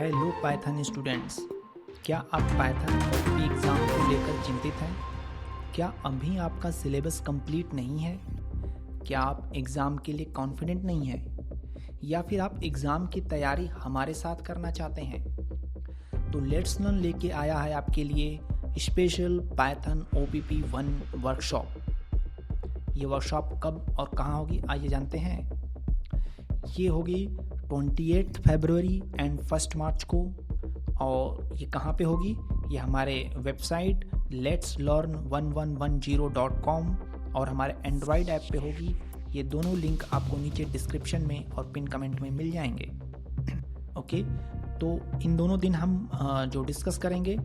Hello Python students, क्या आप Python OPP exam को लेकर चिंतित हैं? क्या अभी आपका सिलेबस कंप्लीट नहीं है? क्या आप एग्ज़ाम के लिए कॉन्फिडेंट नहीं हैं? या फिर आप एग्ज़ाम की तैयारी हमारे साथ करना चाहते हैं? तो लेट्स लर्न लेके आया है आपके लिए स्पेशल पाइथन ओपीपी 1 वर्कशॉप। ये वर्कशॉप कब और कहाँ होगी आइए जानते हैं। ये होगी 28 फरवरी एंड 1 मार्च को। और ये कहाँ पे होगी? ये हमारे वेबसाइट letslearn1110.com और हमारे एंड्रॉयड ऐप पे होगी। ये दोनों लिंक आपको नीचे डिस्क्रिप्शन में और पिन कमेंट में मिल जाएंगे। ओके, तो इन दोनों दिन हम जो डिस्कस करेंगे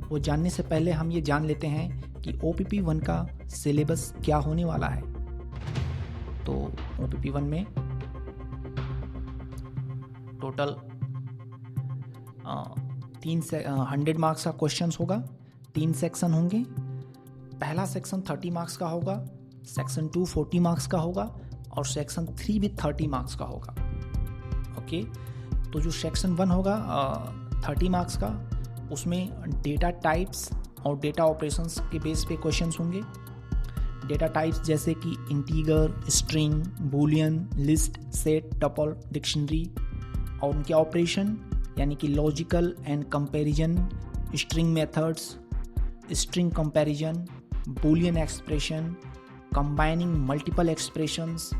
वो जानने से पहले हम ये जान लेते हैं कि OPP 1 का सिलेबस क्या होने वाला है। तो OPP 1 में टोटल 100 मार्क्स का क्वेश्चंस होगा। 3 सेक्शन होंगे। पहला सेक्शन 30 मार्क्स का होगा, सेक्शन 2 40 मार्क्स का होगा और सेक्शन 3 भी 30 मार्क्स का होगा। ओके, तो जो सेक्शन 1 होगा 30 मार्क्स का, उसमें डेटा टाइप्स और डेटा ऑपरेशंस के बेस पे क्वेश्चंस होंगे। डेटा टाइप्स जैसे कि integer, string, Boolean, list, set, tuple, dictionary और उनके ऑपरेशन यानी कि logical and comparison, string methods, string comparison, Boolean expression, combining multiple expressions,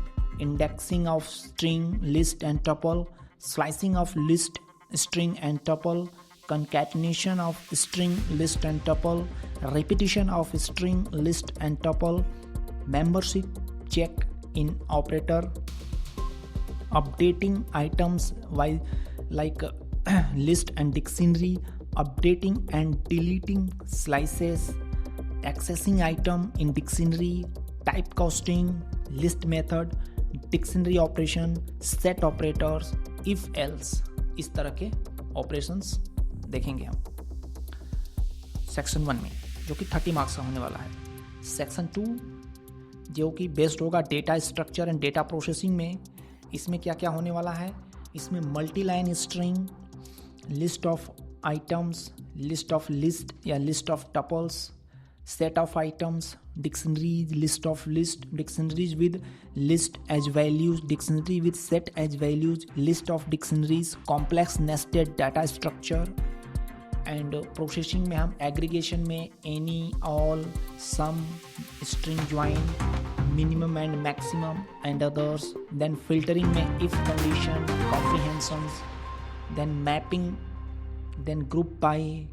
indexing of string, list and tuple, slicing of list, string and tuple, concatenation of string, list and tuple, repetition of string, list and tuple, membership check in operator, updating items while like list and dictionary, updating and deleting slices, accessing item in dictionary, typecasting, list method, dictionary operation, set operators, if else, इस तरह के operations देखेंगे हम section 1 में, जो कि 30 marks का होने वाला है। सेक्शन 2 जो कि बेस्ड होगा data structure and data processing में, इसमें क्या क्या होने वाला है? इसमें multi line string, list of items, list of list या list of tuples, set of items, dictionaries, list of list, dictionaries with list as values, dictionary with set as values, list of dictionaries, complex nested data structure and processing में हम aggregation में any, all, sum, string join, minimum and maximum and others, then filtering में if condition, comprehensions, then mapping, then group by,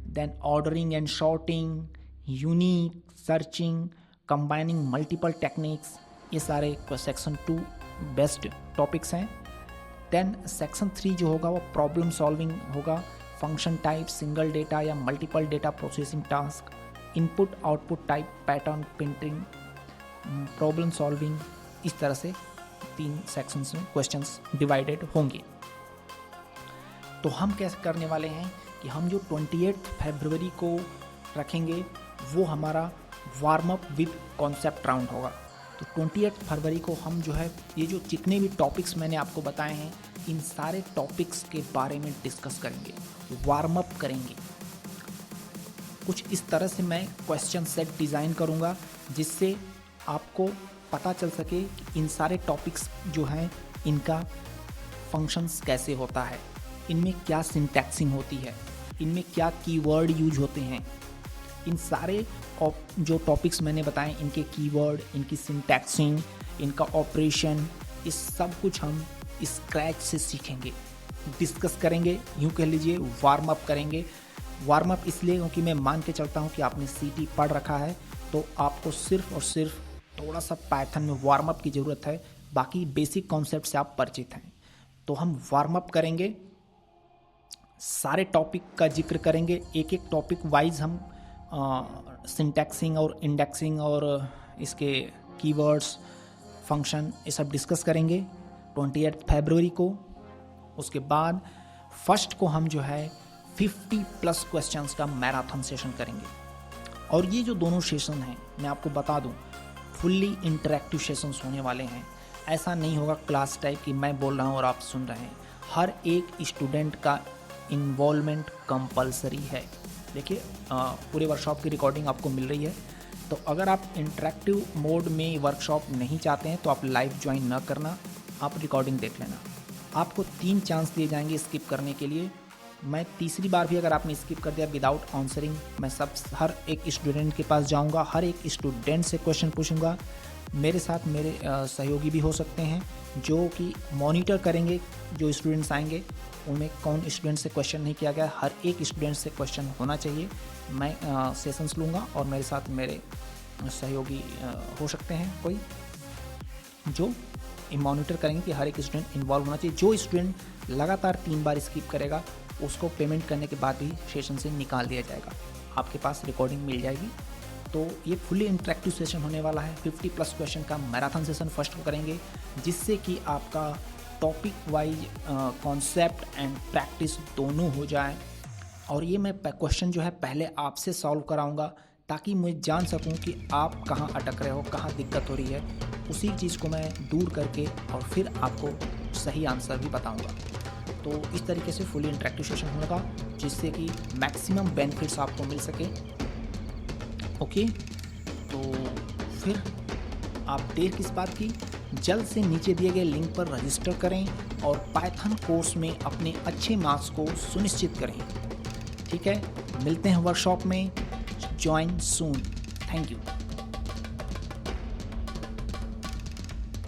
then ordering and sorting, unique searching, combining multiple techniques, ये सारे section 2 best topics हैं। Then section 3 जो होगा वो problem solving होगा, function type, single data या multiple data processing task, input output type, pattern printing, problem solving, इस तरह से 3 सेक्शंस में क्वेश्चंस डिवाइडेड होंगे। तो हम कैसे करने वाले हैं कि हम जो 28 फरवरी को रखेंगे वो हमारा warm up with concept round होगा। तो 28 फरवरी को हम जो है ये जो जितने भी टॉपिक्स मैंने आपको बताए हैं इन सारे टॉपिक्स के बारे में डिस्कस करेंगे, वार्म अप करेंगे। कुछ इस तरह से मैं क्वेश्चन सेट डिज़ाइन करूँगा जिससे आपको पता चल सके कि इन सारे टॉपिक्स जो हैं इनका फंक्शंस कैसे होता है, इनमें क्या सिंटैक्सिंग होती है, इनमें क्या कीवर्ड यूज होते हैं। इन सारे जो टॉपिक्स मैंने बताए इनके कीवर्ड, इनकी सिंटैक्सिंग, इनका ऑपरेशन, इस सब कुछ हम स्क्रैच से सीखेंगे, डिस्कस करेंगे, यूँ कह लीजिए वार्म अप करेंगे। वार्म अप इसलिए क्योंकि मैं मान के चलता हूँ कि आपने CT पढ़ रखा है, तो आपको सिर्फ और सिर्फ थोड़ा सा पाइथन में वार्म अप की ज़रूरत है, बाकी बेसिक कॉन्सेप्ट से आप परिचित हैं। तो हम वार्म अप करेंगे, सारे टॉपिक का जिक्र करेंगे, एक एक टॉपिक वाइज हम सिंटैक्सिंग और इंडेक्सिंग और इसके कीवर्ड्स, फंक्शन, ये सब डिस्कस करेंगे 28 फरवरी को। उसके बाद 1 को हम जो है 50+ क्वेश्चंस का मैराथन सेशन करेंगे। और ये जो दोनों सेशन हैं मैं आपको बता दूं फुल्ली इंटरैक्टिव सेशंस होने वाले हैं। ऐसा नहीं होगा क्लास टाइप की मैं बोल रहा हूँ और आप सुन रहे हैं। हर एक स्टूडेंट का इन्वॉल्वमेंट कंपलसरी है। देखिए पूरे वर्कशॉप की रिकॉर्डिंग आपको मिल रही है, तो अगर आप इंटरेक्टिव मोड में वर्कशॉप नहीं चाहते हैं तो आप लाइव ज्वाइन ना करना, आप रिकॉर्डिंग देख लेना। आपको 3 चांस दिए जाएंगे स्किप करने के लिए। मैं तीसरी बार भी अगर आपने स्किप कर दिया विदाउट आंसरिंग, मैं हर एक स्टूडेंट के पास जाऊंगा, हर एक स्टूडेंट से क्वेश्चन पूछूंगा। मेरे साथ मेरे सहयोगी भी हो सकते हैं जो कि मॉनिटर करेंगे, जो स्टूडेंट्स आएंगे उनमें कौन स्टूडेंट से क्वेश्चन नहीं किया गया, हर एक स्टूडेंट से क्वेश्चन होना चाहिए। मैं सेशंस लूँगा और मेरे साथ मेरे सहयोगी हो सकते हैं कोई जो मॉनिटर करेंगे कि हर एक स्टूडेंट इन्वॉल्व होना चाहिए। जो स्टूडेंट लगातार 3 बार स्किप करेगा उसको पेमेंट करने के बाद भी सेशन से निकाल दिया जाएगा, आपके पास रिकॉर्डिंग मिल जाएगी। तो ये फुली इंटरेक्टिव सेशन होने वाला है। 50+ क्वेश्चन का मैराथन सेशन फर्स्ट को करेंगे, जिससे कि आपका topic wise concept and practice दोनों हो जाए। और ये मैं क्वेश्चन जो है पहले आपसे सॉल्व कराऊंगा ताकि मैं जान सकूं कि आप कहाँ अटक रहे हो, कहाँ दिक्कत हो रही है। उसी चीज़ को मैं दूर करके और फिर आपको सही आंसर भी बताऊंगा। तो इस तरीके से फुली इंटरेक्टिव सेशन होगा जिससे कि मैक्सिमम बेनिफिट्स आपको मिल सके। ओके, तो फिर आप देर किस बात की, जल्द से नीचे दिए गए लिंक पर रजिस्टर करें और पाइथन कोर्स में अपने अच्छे मार्क्स को सुनिश्चित करें। ठीक है, मिलते हैं वर्कशॉप में। Join soon. Thank you.